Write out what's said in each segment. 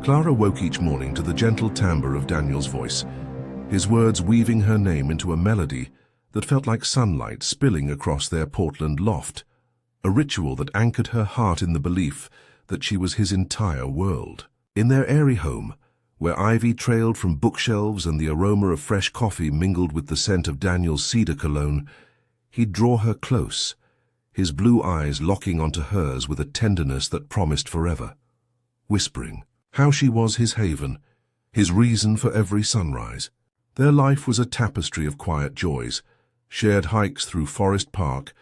Clara woke each morning to the gentle timbre of Daniel's voice, his words weaving her name into a melody that felt like sunlight spilling across their Portland loft, a ritual that anchored her heart in the belief that she was his entire world. In their airy home, where ivy trailed from bookshelves and the aroma of fresh coffee mingled with the scent of Daniel's cedar cologne, he'd draw her close, his blue eyes locking onto hers with a tenderness that promised forever, whispering how she was his haven, his reason for every sunrise. Their life was a tapestry of quiet joys, shared hikes through Forest Park,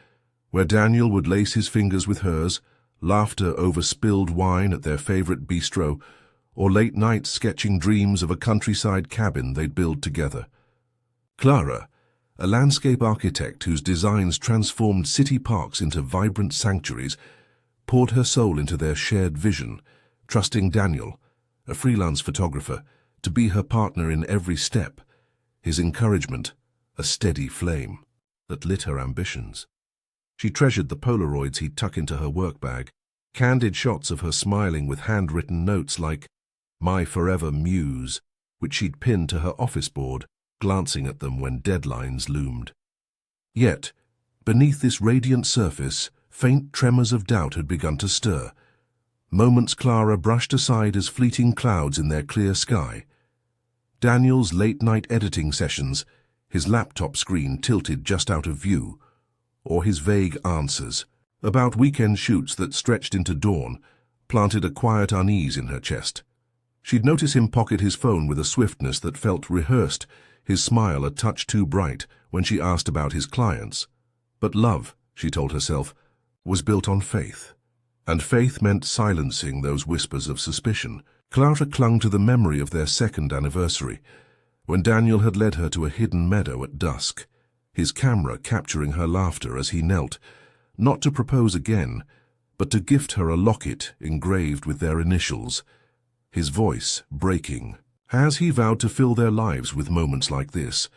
where Daniel would lace his fingers with hers, laughter over spilled wine at their favorite bistro, or late nights sketching dreams of a countryside cabin they'd build together. Clara, a landscape architect whose designs transformed city parks into vibrant sanctuaries, poured her soul into their shared vision, trusting Daniel, a freelance photographer, to be her partner in every step, his encouragement a steady flame that lit her ambitions. She treasured the Polaroids he'd tuck into her work bag, candid shots of her smiling with handwritten notes like, "My forever muse," which she'd pinned to her office board, glancing at them when deadlines loomed. Yet, beneath this radiant surface, faint tremors of doubt had begun to stir, moments Clara brushed aside as fleeting clouds in their clear sky. Daniel's late-night editing sessions, his laptop screen tilted just out of view, or his vague answers about weekend shoots that stretched into dawn, planted a quiet unease in her chest. She'd notice him pocket his phone with a swiftness that felt rehearsed, his smile a touch too bright when she asked about his clients. But love, she told herself, was built on faith. And faith meant silencing those whispers of suspicion. Clara clung to the memory of their second anniversary, when Daniel had led her to a hidden meadow at dusk, his camera capturing her laughter as he knelt, not to propose again, but to gift her a locket engraved with their initials, his voice breaking, as he vowed to fill their lives with moments like this.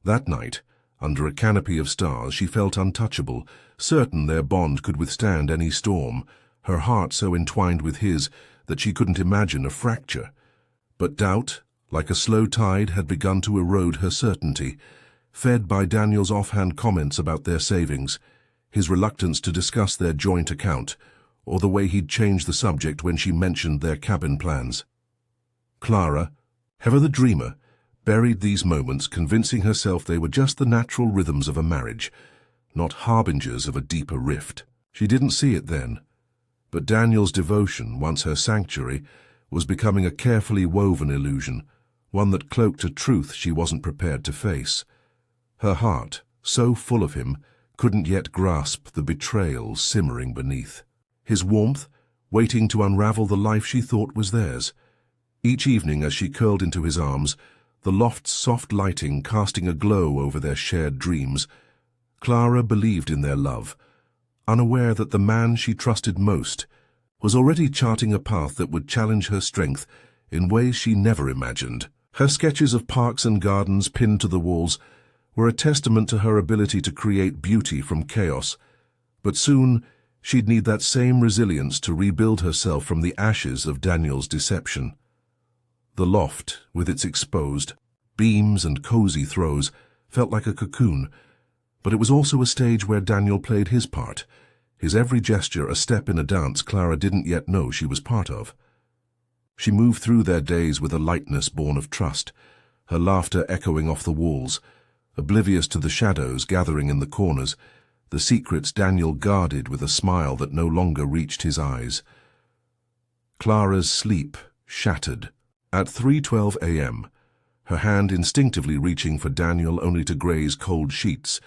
That night, under a canopy of stars, she felt untouchable, certain their bond could withstand any storm, her heart so entwined with his that she couldn't imagine a fracture. But doubt, like a slow tide, had begun to erode her certainty, fed by Daniel's offhand comments about their savings, his reluctance to discuss their joint account, or the way he'd changed the subject when she mentioned their cabin plans. Clara, ever the dreamer, buried these moments, convincing herself they were just the natural rhythms of a marriage, not harbingers of a deeper rift. She didn't see it then, but Daniel's devotion, once her sanctuary, was becoming a carefully woven illusion, one that cloaked a truth she wasn't prepared to face. Her heart, so full of him, couldn't yet grasp the betrayal simmering beneath. His warmth, waiting to unravel the life she thought was theirs. Each evening as she curled into his arms, the loft's soft lighting casting a glow over their shared dreams, Clara believed in their love, unaware that the man she trusted most was already charting a path that would challenge her strength in ways she never imagined. Her sketches of parks and gardens pinned to the walls were a testament to her ability to create beauty from chaos, but soon she'd need that same resilience to rebuild herself from the ashes of Daniel's deception. The loft, with its exposed beams and cozy throws, felt like a cocoon, but it was also a stage where Daniel played his part, his every gesture a step in a dance Clara didn't yet know she was part of. She moved through their days with a lightness born of trust, her laughter echoing off the walls, oblivious to the shadows gathering in the corners, the secrets Daniel guarded with a smile that no longer reached his eyes. Clara's sleep shattered. At 3:12 a.m., her hand instinctively reaching for Daniel only to graze cold sheets,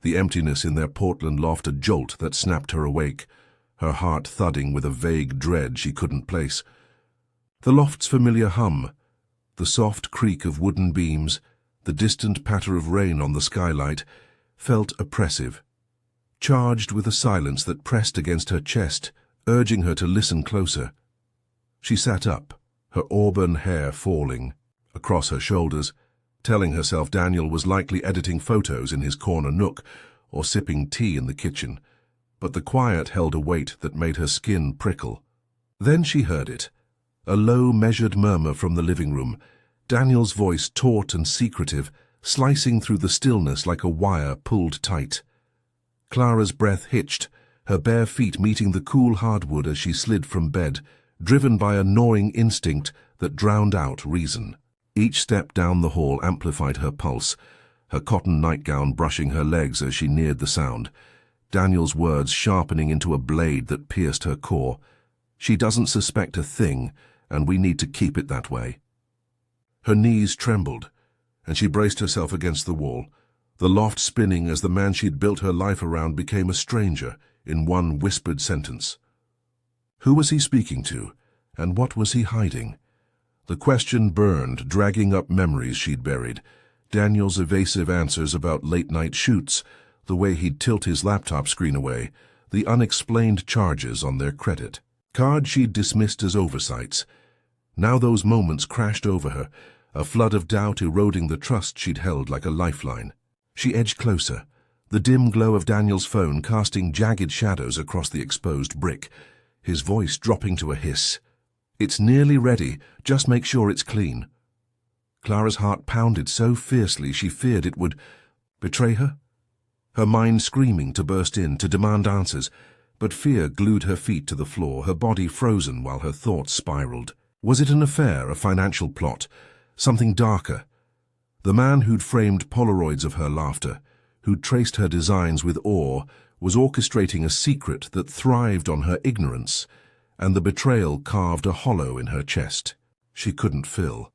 the emptiness in their Portland loft a jolt that snapped her awake, her heart thudding with a vague dread she couldn't place. The loft's familiar hum, the soft creak of wooden beams, the distant patter of rain on the skylight, felt oppressive, charged with a silence that pressed against her chest, urging her to listen closer. She sat up, her auburn hair falling across her shoulders, telling herself Daniel was likely editing photos in his corner nook or sipping tea in the kitchen, but the quiet held a weight that made her skin prickle. Then she heard it, A low, measured murmur from the living room, Daniel's voice taut and secretive, slicing through the stillness like a wire pulled tight. Clara's breath hitched, her bare feet meeting the cool hardwood as she slid from bed, driven by a gnawing instinct that drowned out reason. Each step down the hall amplified her pulse, her cotton nightgown brushing her legs as she neared the sound, Daniel's words sharpening into a blade that pierced her core. She doesn't suspect a thing, and we need to keep it that way. Her knees trembled, and she braced herself against the wall, the loft spinning as the man she'd built her life around became a stranger in one whispered sentence. Who was he speaking to, and what was he hiding? The question burned, dragging up memories she'd buried, Daniel's evasive answers about late-night shoots, the way he'd tilt his laptop screen away, the unexplained charges on their credit card she'd dismissed as oversights. Now those moments crashed over her, a flood of doubt eroding the trust she'd held like a lifeline. She edged closer, the dim glow of Daniel's phone casting jagged shadows across the exposed brick, his voice dropping to a hiss. "It's nearly ready, just make sure it's clean." Clara's heart pounded so fiercely she feared it would betray her. Her mind screaming to burst in, to demand answers, but fear glued her feet to the floor, her body frozen while her thoughts spiraled. Was it an affair, a financial plot, something darker? The man who'd framed Polaroids of her laughter, who'd traced her designs with awe, was orchestrating a secret that thrived on her ignorance, and the betrayal carved a hollow in her chest she couldn't fill.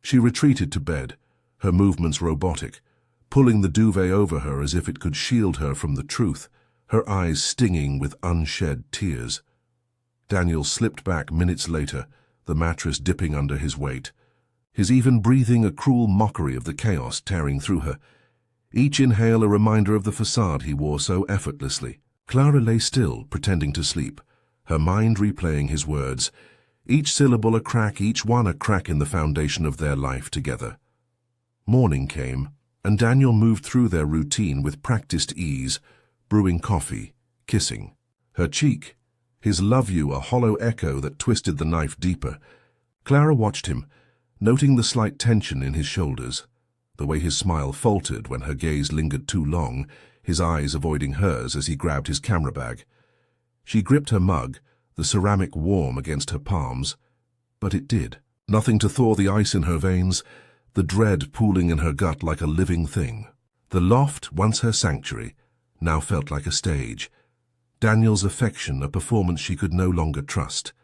She retreated to bed, her movements robotic, pulling the duvet over her as if it could shield her from the truth, her eyes stinging with unshed tears. Daniel slipped back minutes later, the mattress dipping under his weight, his even breathing a cruel mockery of the chaos tearing through her, each inhale a reminder of the facade he wore so effortlessly. Clara lay still, pretending to sleep, her mind replaying his words, each syllable a crack, each one a crack in the foundation of their life together. Morning came, and Daniel moved through their routine with practiced ease, brewing coffee, kissing. Her cheek, his love you a hollow echo that twisted the knife deeper. Clara watched him, noting the slight tension in his shoulders, the way his smile faltered when her gaze lingered too long, his eyes avoiding hers as he grabbed his camera bag. She gripped her mug, the ceramic warm against her palms, but it did. Nothing to thaw the ice in her veins, the dread pooling in her gut like a living thing. The loft, once her sanctuary, now felt like a stage. Daniel's affection a performance she could no longer trust.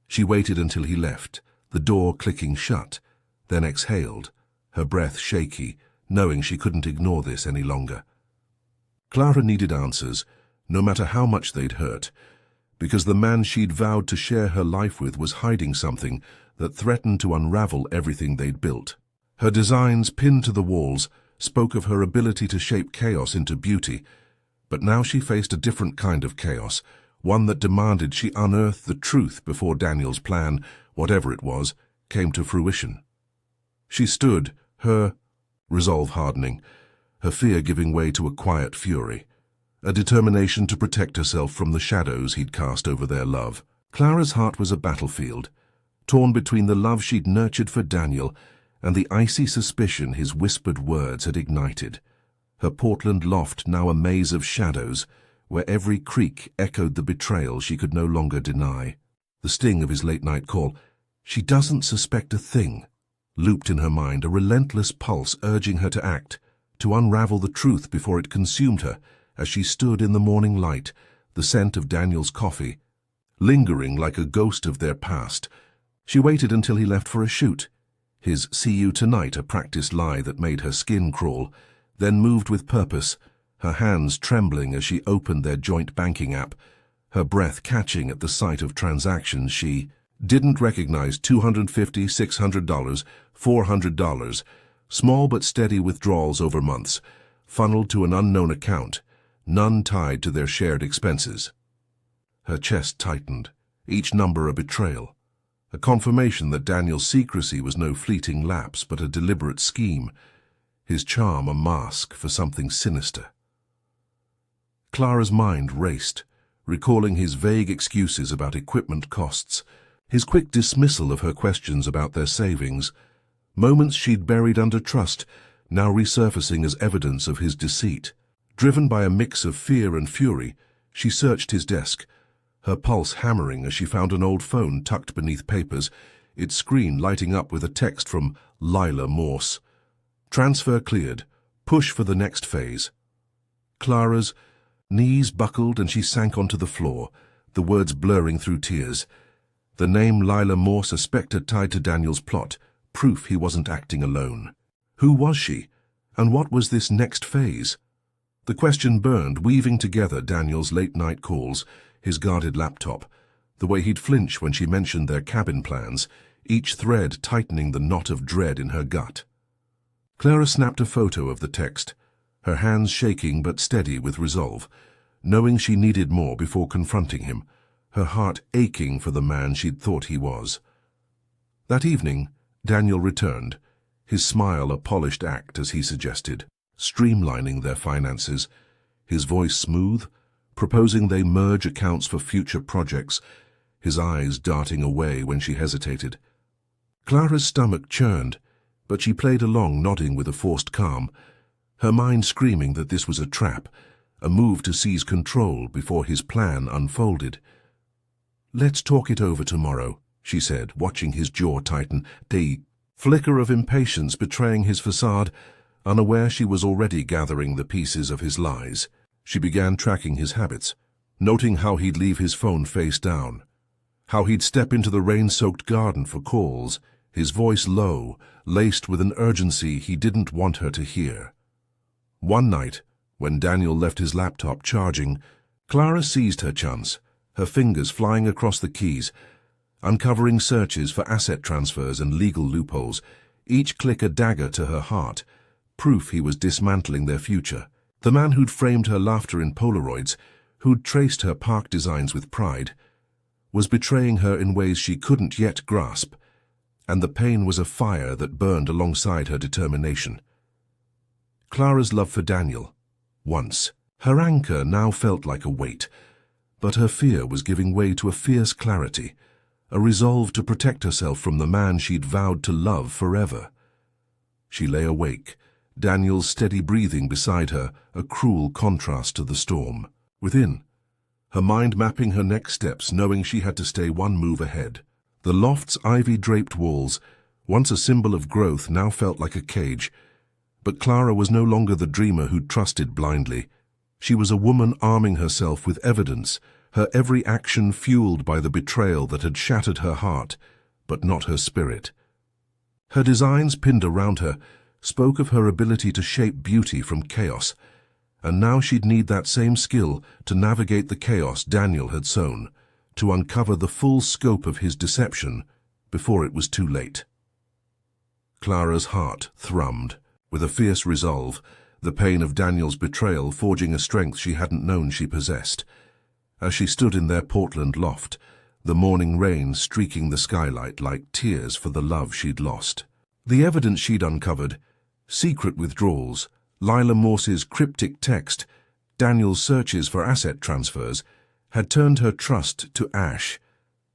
She waited until he left, the door clicking shut, then exhaled, her breath shaky, knowing she couldn't ignore this any longer. Clara needed answers, no matter how much they'd hurt, because the man she'd vowed to share her life with was hiding something that threatened to unravel everything they'd built. Her designs, pinned to the walls, spoke of her ability to shape chaos into beauty, but now she faced a different kind of chaos, one that demanded she unearth the truth before Daniel's plan, whatever it was, came to fruition. She stood, her resolve hardening, her fear giving way to a quiet fury, a determination to protect herself from the shadows he'd cast over their love. Clara's heart was a battlefield, torn between the love she'd nurtured for Daniel and the icy suspicion his whispered words had ignited. Her Portland loft now a maze of shadows, where every creak echoed the betrayal she could no longer deny. The sting of his late-night call, "She doesn't suspect a thing," looped in her mind, a relentless pulse urging her to act, to unravel the truth before it consumed her as she stood in the morning light, the scent of Daniel's coffee, lingering like a ghost of their past. She waited until he left for a shoot, his "see you tonight" a practiced lie that made her skin crawl, then moved with purpose, her hands trembling as she opened their joint banking app, her breath catching at the sight of transactions she didn't recognize. $250, $600, $400, small but steady withdrawals over months, funneled to an unknown account, none tied to their shared expenses. Her chest tightened, each number a betrayal, a confirmation that Daniel's secrecy was no fleeting lapse but a deliberate scheme, his charm a mask for something sinister. Clara's mind raced, recalling his vague excuses about equipment costs, His quick dismissal of her questions about their savings, moments she'd buried under trust, now resurfacing as evidence of his deceit. Driven by a mix of fear and fury, she searched his desk, her pulse hammering as she found an old phone tucked beneath papers, its screen lighting up with a text from Lila Morse. Transfer cleared. Push for the next phase. Clara's knees buckled and she sank onto the floor, the words blurring through tears. The name Lila Morse, a spectre tied to Daniel's plot, proof he wasn't acting alone. Who was she? And what was this next phase? The question burned, weaving together Daniel's late-night calls, his guarded laptop, the way he'd flinch when she mentioned their cabin plans, each thread tightening the knot of dread in her gut. Clara snapped a photo of the text, her hands shaking but steady with resolve, knowing she needed more before confronting him, her heart aching for the man she'd thought he was. That evening, Daniel returned, his smile a polished act as he suggested, streamlining their finances, his voice smooth, proposing they merge accounts for future projects, his eyes darting away when she hesitated. Clara's stomach churned, but she played along, nodding with a forced calm, her mind screaming that this was a trap, a move to seize control before his plan unfolded. "Let's talk it over tomorrow," she said, watching his jaw tighten, the flicker of impatience betraying his facade, unaware she was already gathering the pieces of his lies. She began tracking his habits, noting how he'd leave his phone face down, how he'd step into the rain-soaked garden for calls, his voice low, laced with an urgency he didn't want her to hear. One night, when Daniel left his laptop charging, Clara seized her chance, her fingers flying across the keys, uncovering searches for asset transfers and legal loopholes, each click a dagger to her heart, proof he was dismantling their future. The man who'd framed her laughter in Polaroids, who'd traced her park designs with pride, was betraying her in ways she couldn't yet grasp, and the pain was a fire that burned alongside her determination. Clara's love for Daniel, once, her anchor, now felt like a weight, but her fear was giving way to a fierce clarity, a resolve to protect herself from the man she'd vowed to love forever. She lay awake, Daniel's steady breathing beside her, a cruel contrast to the storm. Within, her mind mapping her next steps, knowing she had to stay one move ahead. The loft's ivy-draped walls, once a symbol of growth, now felt like a cage. But Clara was no longer the dreamer who'd trusted blindly. She was a woman arming herself with evidence, her every action fueled by the betrayal that had shattered her heart, but not her spirit. Her designs pinned around her spoke of her ability to shape beauty from chaos, and now she'd need that same skill to navigate the chaos Daniel had sown, to uncover the full scope of his deception before it was too late. Clara's heart thrummed with a fierce resolve, the pain of Daniel's betrayal forging a strength she hadn't known she possessed. As she stood in their Portland loft, the morning rain streaking the skylight like tears for the love she'd lost. The evidence she'd uncovered, secret withdrawals, Lila Morse's cryptic text, Daniel's searches for asset transfers, had turned her trust to ash,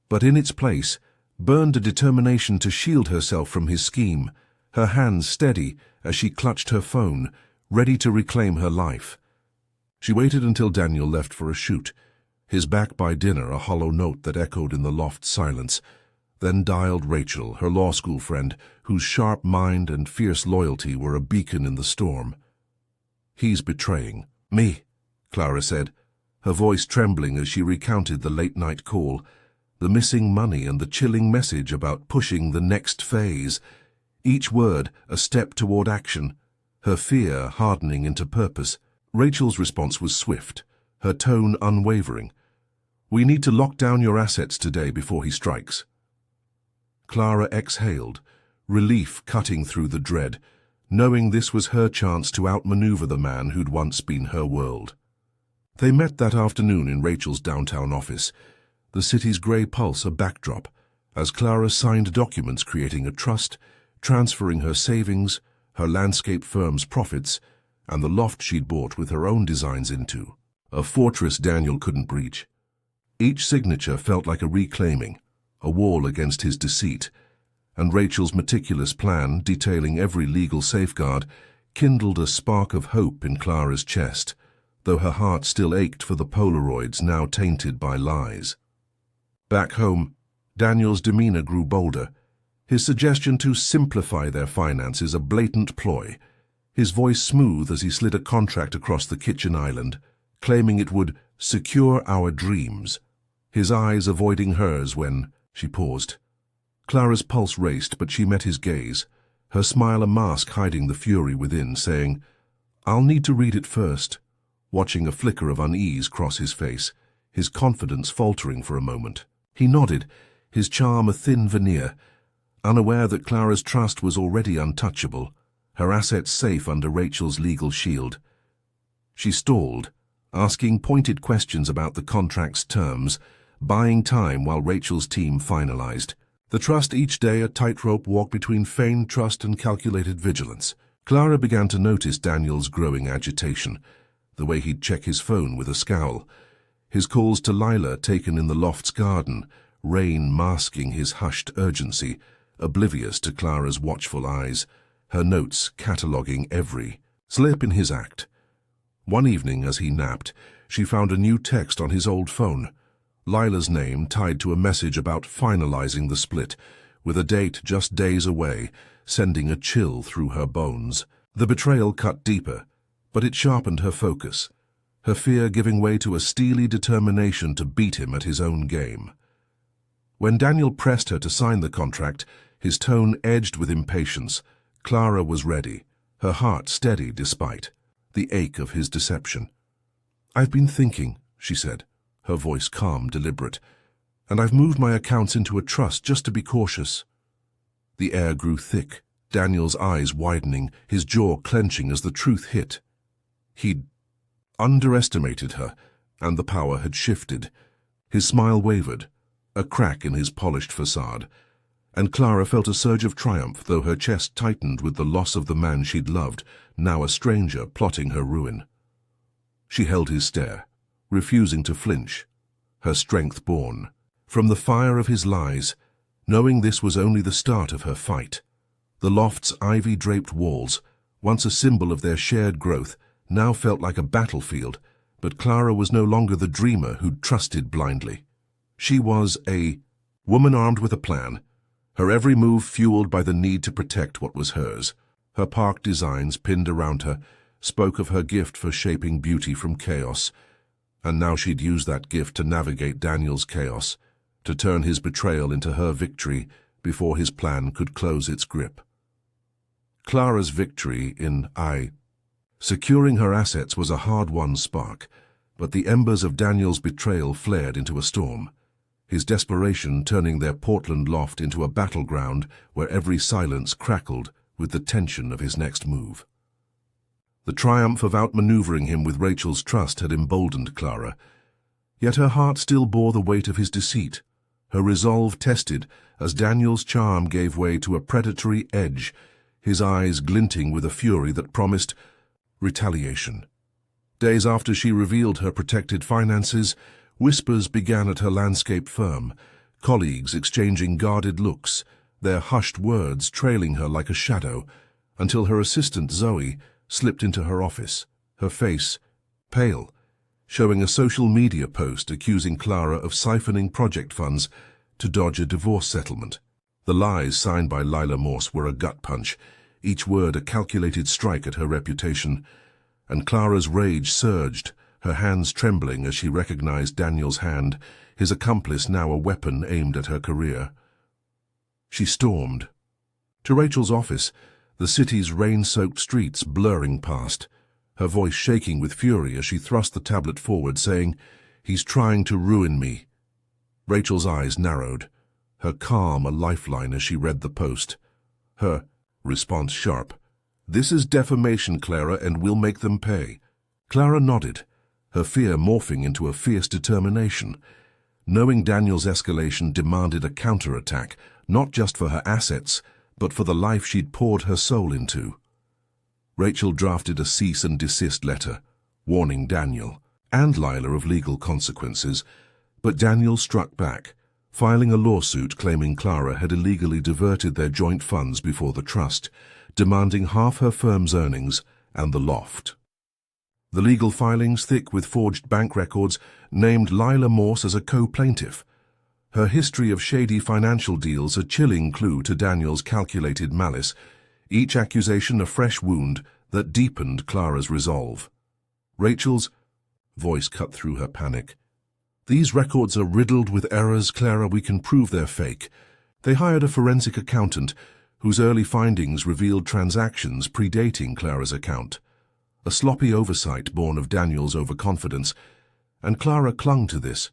but in its place burned a determination to shield herself from his scheme, her hands steady as she clutched her phone, ready to reclaim her life. She waited until Daniel left for a shoot, his back by dinner a hollow note that echoed in the loft's silence, then dialed Rachel, her law school friend, whose sharp mind and fierce loyalty were a beacon in the storm. "He's betraying me," Clara said, her voice trembling as she recounted the late-night call, the missing money and the chilling message about pushing the next phase, each word a step toward action, her fear hardening into purpose. Rachel's response was swift, her tone unwavering. "We need to lock down your assets today before he strikes." Clara exhaled, relief cutting through the dread, knowing this was her chance to outmaneuver the man who'd once been her world. They met that afternoon in Rachel's downtown office, the city's grey pulse a backdrop, as Clara signed documents creating a trust, transferring her savings, her landscape firm's profits, and the loft she'd bought with her own designs into, a fortress Daniel couldn't breach. Each signature felt like a reclaiming, a wall against his deceit, and Rachel's meticulous plan, detailing every legal safeguard, kindled a spark of hope in Clara's chest, though her heart still ached for the Polaroids now tainted by lies. Back home, Daniel's demeanor grew bolder, his suggestion to simplify their finances a blatant ploy, his voice smooth as he slid a contract across the kitchen island, claiming it would secure our dreams, his eyes avoiding hers when she paused. Clara's pulse raced, but she met his gaze, her smile a mask hiding the fury within, saying, "I'll need to read it first," watching a flicker of unease cross his face, his confidence faltering for a moment. He nodded, his charm a thin veneer, unaware that Clara's trust was already untouchable, her assets safe under Rachel's legal shield. She stalled, asking pointed questions about the contract's terms, buying time while Rachel's team finalized. The trust each day a tightrope walk between feigned trust and calculated vigilance. Clara began to notice Daniel's growing agitation, the way he'd check his phone with a scowl, his calls to Lila taken in the loft's garden, rain masking his hushed urgency, oblivious to Clara's watchful eyes, her notes cataloguing every slip in his act. One evening as he napped, she found a new text on his old phone, Lila's name tied to a message about finalizing the split, with a date just days away, sending a chill through her bones. The betrayal cut deeper, but it sharpened her focus, her fear giving way to a steely determination to beat him at his own game. When Daniel pressed her to sign the contract, his tone edged with impatience, Clara was ready, her heart steady despite the ache of his deception. "I've been thinking," she said, her voice calm, deliberate, "and I've moved my accounts into a trust just to be cautious." The air grew thick, Daniel's eyes widening, his jaw clenching as the truth hit. He'd underestimated her, and the power had shifted. His smile wavered, a crack in his polished facade, and Clara felt a surge of triumph, though her chest tightened with the loss of the man she'd loved, now a stranger plotting her ruin. She held his stare, refusing to flinch, her strength born from the fire of his lies, knowing this was only the start of her fight. The loft's ivy-draped walls, once a symbol of their shared growth, now felt like a battlefield, but Clara was no longer the dreamer who'd trusted blindly. She was a woman armed with a plan, her every move fueled by the need to protect what was hers. Her park designs pinned around her spoke of her gift for shaping beauty from chaos, and now she'd use that gift to navigate Daniel's chaos, to turn his betrayal into her victory before his plan could close its grip. Clara's victory in securing her assets was a hard-won spark, but the embers of Daniel's betrayal flared into a storm, his desperation turning their Portland loft into a battleground where every silence crackled with the tension of his next move. The triumph of outmaneuvering him with Rachel's trust had emboldened Clara, yet her heart still bore the weight of his deceit, her resolve tested as Daniel's charm gave way to a predatory edge, his eyes glinting with a fury that promised retaliation. Days after she revealed her protected finances, whispers began at her landscape firm, colleagues exchanging guarded looks, their hushed words trailing her like a shadow, until her assistant Zoe slipped into her office, her face pale, showing a social media post accusing Clara of siphoning project funds to dodge a divorce settlement. The lies signed by Lila Morse were a gut punch, each word a calculated strike at her reputation, and Clara's rage surged, her hands trembling as she recognized Daniel's hand, his accomplice now a weapon aimed at her career. She stormed to Rachel's office, the city's rain-soaked streets blurring past, her voice shaking with fury as she thrust the tablet forward, saying, "He's trying to ruin me." Rachel's eyes narrowed, her calm a lifeline as she read the post. Her response sharp, "This is defamation, Clara, and we'll make them pay." Clara nodded, her fear morphing into a fierce determination, knowing Daniel's escalation demanded a counterattack, not just for her assets, but for the life she'd poured her soul into. Rachel drafted a cease and desist letter, warning Daniel and Lila of legal consequences, but Daniel struck back, filing a lawsuit claiming Clara had illegally diverted their joint funds before the trust, demanding half her firm's earnings and the loft. The legal filings, thick with forged bank records, named Lila Morse as a co-plaintiff. Her history of shady financial deals a chilling clue to Daniel's calculated malice, each accusation a fresh wound that deepened Clara's resolve. Rachel's voice cut through her panic. "These records are riddled with errors, Clara. We can prove they're fake." They hired a forensic accountant whose early findings revealed transactions predating Clara's account. A sloppy oversight born of Daniel's overconfidence, and Clara clung to this,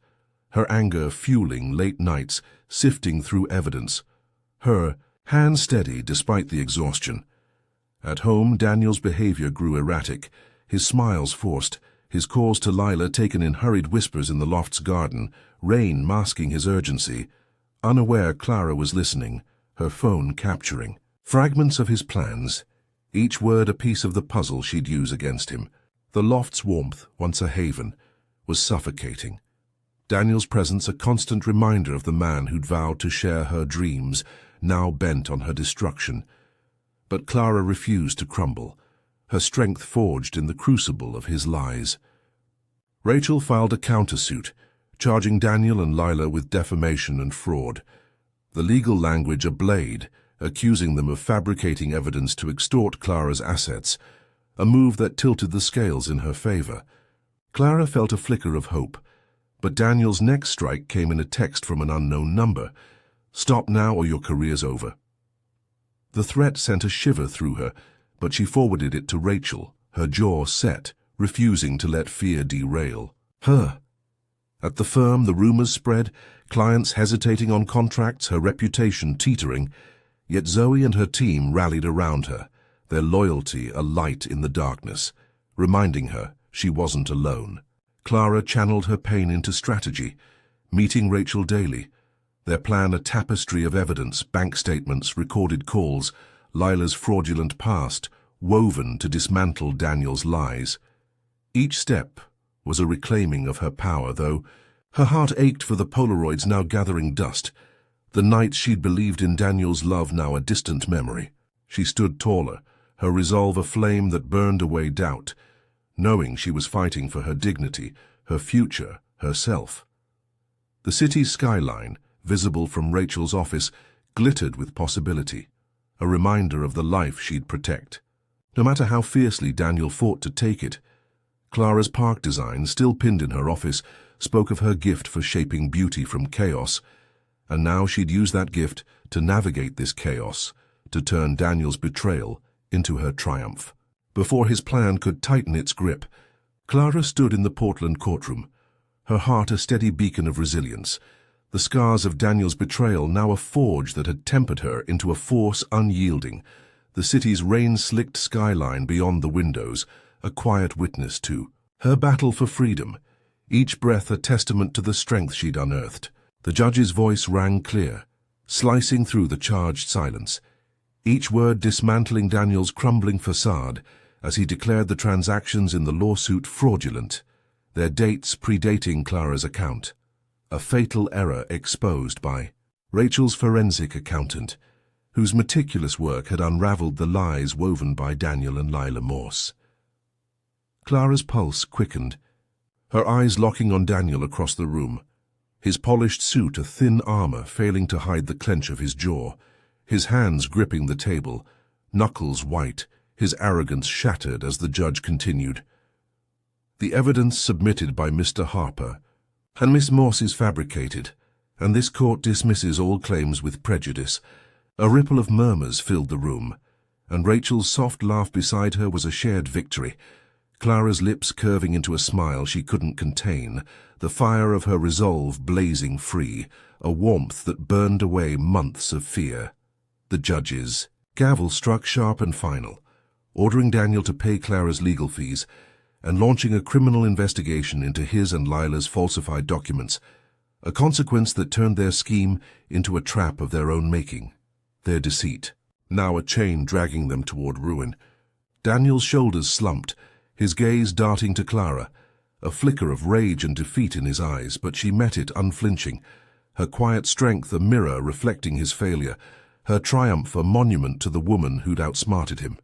her anger fueling late nights, sifting through evidence, her hands steady despite the exhaustion. At home, Daniel's behavior grew erratic, his smiles forced, his calls to Lila taken in hurried whispers in the loft's garden, rain masking his urgency. Unaware Clara was listening, her phone capturing fragments of his plans, each word a piece of the puzzle she'd use against him. The loft's warmth, once a haven, was suffocating. Daniel's presence a constant reminder of the man who'd vowed to share her dreams, now bent on her destruction. But Clara refused to crumble, her strength forged in the crucible of his lies. Rachel filed a countersuit, charging Daniel and Lila with defamation and fraud. The legal language a blade, accusing them of fabricating evidence to extort Clara's assets, a move that tilted the scales in her favor. Clara felt a flicker of hope, but Daniel's next strike came in a text from an unknown number. "Stop now or your career's over." The threat sent a shiver through her, but she forwarded it to Rachel, her jaw set, refusing to let fear derail her. At the firm, the rumors spread, clients hesitating on contracts, her reputation teetering. Yet Zoe and her team rallied around her, their loyalty a light in the darkness, reminding her she wasn't alone. Clara channeled her pain into strategy, meeting Rachel daily, their plan a tapestry of evidence, bank statements, recorded calls, Lila's fraudulent past, woven to dismantle Daniel's lies. Each step was a reclaiming of her power, though her heart ached for the Polaroids now gathering dust, the nights she'd believed in Daniel's love now a distant memory. She stood taller, her resolve a flame that burned away doubt, knowing she was fighting for her dignity, her future, herself. The city's skyline, visible from Rachel's office, glittered with possibility, a reminder of the life she'd protect. No matter how fiercely Daniel fought to take it, Clara's park design, still pinned in her office, spoke of her gift for shaping beauty from chaos, and now she'd use that gift to navigate this chaos, to turn Daniel's betrayal into her triumph. Before his plan could tighten its grip, Clara stood in the Portland courtroom, her heart a steady beacon of resilience, the scars of Daniel's betrayal now a forge that had tempered her into a force unyielding, the city's rain-slicked skyline beyond the windows, a quiet witness to her battle for freedom, each breath a testament to the strength she'd unearthed. The judge's voice rang clear, slicing through the charged silence, each word dismantling Daniel's crumbling facade as he declared the transactions in the lawsuit fraudulent, their dates predating Clara's account. A fatal error exposed by Rachel's forensic accountant, whose meticulous work had unraveled the lies woven by Daniel and Lila Morse. Clara's pulse quickened, her eyes locking on Daniel across the room, his polished suit a thin armor failing to hide the clench of his jaw, his hands gripping the table, knuckles white, his arrogance shattered as the judge continued. "The evidence submitted by Mr. Harper and Miss Morse is fabricated, and this court dismisses all claims with prejudice." A ripple of murmurs filled the room, and Rachel's soft laugh beside her was a shared victory, Clara's lips curving into a smile she couldn't contain, the fire of her resolve blazing free, a warmth that burned away months of fear. The judge's gavel struck sharp and final, ordering Daniel to pay Clara's legal fees and launching a criminal investigation into his and Lila's falsified documents, a consequence that turned their scheme into a trap of their own making, their deceit, now a chain dragging them toward ruin. Daniel's shoulders slumped, his gaze darting to Clara, a flicker of rage and defeat in his eyes, but she met it unflinching, her quiet strength a mirror reflecting his failure, her triumph a monument to the woman who'd outsmarted him.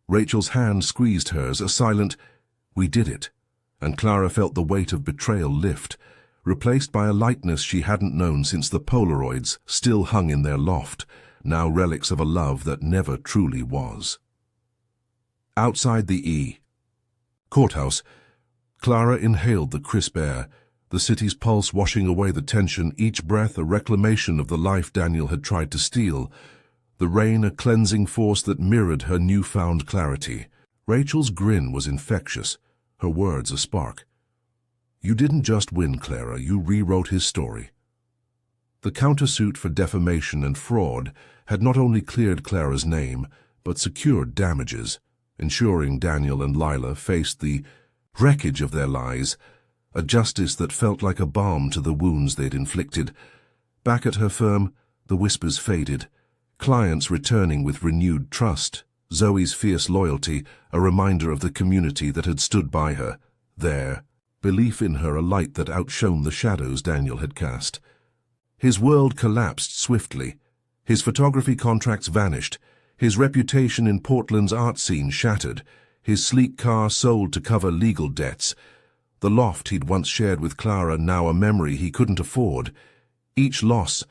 Rachel's hand squeezed hers, a silent, "We did it," and Clara felt the weight of betrayal lift, replaced by a lightness she hadn't known since the Polaroids still hung in their loft, now relics of a love that never truly was. Outside the courthouse, Clara inhaled the crisp air, the city's pulse washing away the tension, each breath a reclamation of the life Daniel had tried to steal, the rain a cleansing force that mirrored her newfound clarity. Rachel's grin was infectious, her words a spark. "You didn't just win, Clara, you rewrote his story." The countersuit for defamation and fraud had not only cleared Clara's name, but secured damages, ensuring Daniel and Lila faced the wreckage of their lies, a justice that felt like a balm to the wounds they'd inflicted. Back at her firm, the whispers faded, clients returning with renewed trust, Zoe's fierce loyalty, a reminder of the community that had stood by her, there, belief in her a light that outshone the shadows Daniel had cast. His world collapsed swiftly. His photography contracts vanished, his reputation in Portland's art scene shattered, his sleek car sold to cover legal debts. The loft he'd once shared with Clara, now a memory he couldn't afford. Each loss,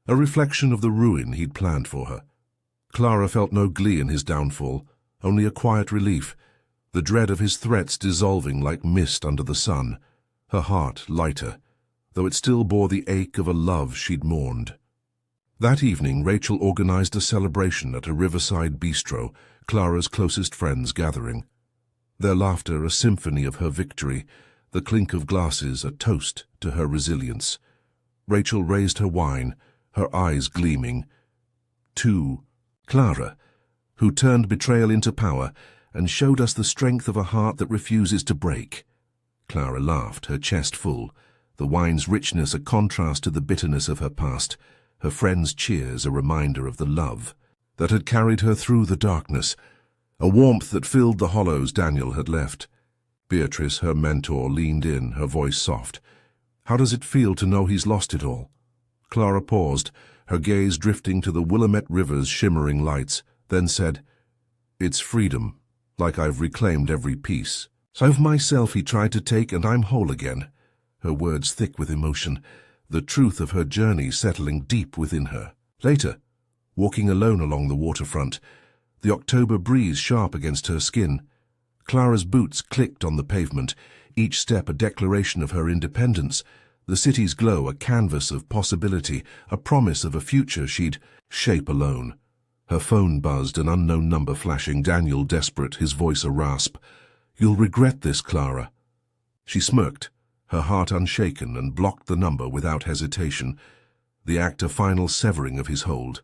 a reflection of the ruin he'd planned for her. Clara felt no glee in his downfall, only a quiet relief, the dread of his threats dissolving like mist under the sun, her heart lighter, though it still bore the ache of a love she'd mourned. That evening, Rachel organized a celebration at a riverside bistro, Clara's closest friends gathering. Their laughter a symphony of her victory, the clink of glasses a toast to her resilience. Rachel raised her wine, her eyes gleaming. To Clara, who turned betrayal into power and showed us the strength of a heart that refuses to break. Clara laughed, her chest full, the wine's richness a contrast to the bitterness of her past, her friends' cheers a reminder of the love that had carried her through the darkness, a warmth that filled the hollows Daniel had left. Beatrice, her mentor, leaned in, her voice soft. "How does it feel to know he's lost it all?" Clara paused, her gaze drifting to the Willamette River's shimmering lights, then said, "It's freedom, like I've reclaimed every piece. Of myself he tried to take, and I'm whole again." Her words thick with emotion, the truth of her journey settling deep within her. Later, walking alone along the waterfront, the October breeze sharp against her skin, Clara's boots clicked on the pavement, each step a declaration of her independence, the city's glow a canvas of possibility, a promise of a future she'd shape alone. Her phone buzzed, an unknown number flashing, Daniel desperate, his voice a rasp. "You'll regret this, Clara." She smirked, her heart unshaken, and blocked the number without hesitation, the act a final severing of his hold,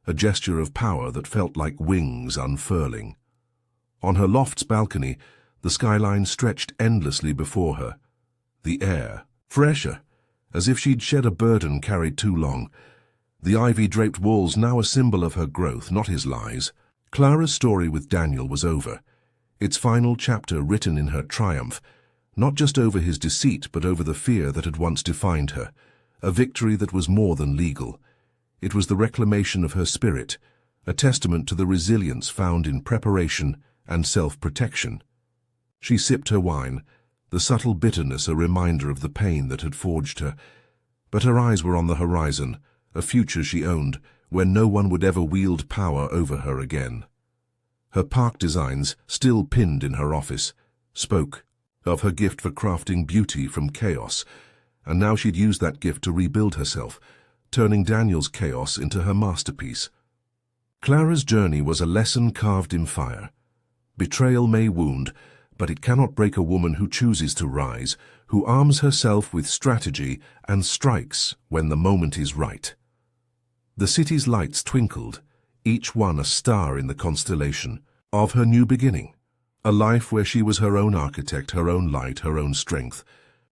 a gesture of power that felt like wings unfurling. On her loft's balcony, the skyline stretched endlessly before her. The air, fresher, as if she'd shed a burden carried too long. The ivy-draped walls now a symbol of her growth, not his lies. Clara's story with Daniel was over, its final chapter written in her triumph, not just over his deceit but over the fear that had once defined her, a victory that was more than legal. It was the reclamation of her spirit, a testament to the resilience found in preparation and self-protection. She sipped her wine, the subtle bitterness a reminder of the pain that had forged her, but her eyes were on the horizon, a future she owned, where no one would ever wield power over her again. Her park designs, still pinned in her office, spoke of her gift for crafting beauty from chaos, and now she'd use that gift to rebuild herself, turning Daniel's chaos into her masterpiece. Clara's journey was a lesson carved in fire. Betrayal may wound, but it cannot break a woman who chooses to rise, who arms herself with strategy and strikes when the moment is right. The city's lights twinkled, each one a star in the constellation of her new beginning, a life where she was her own architect, her own light, her own strength.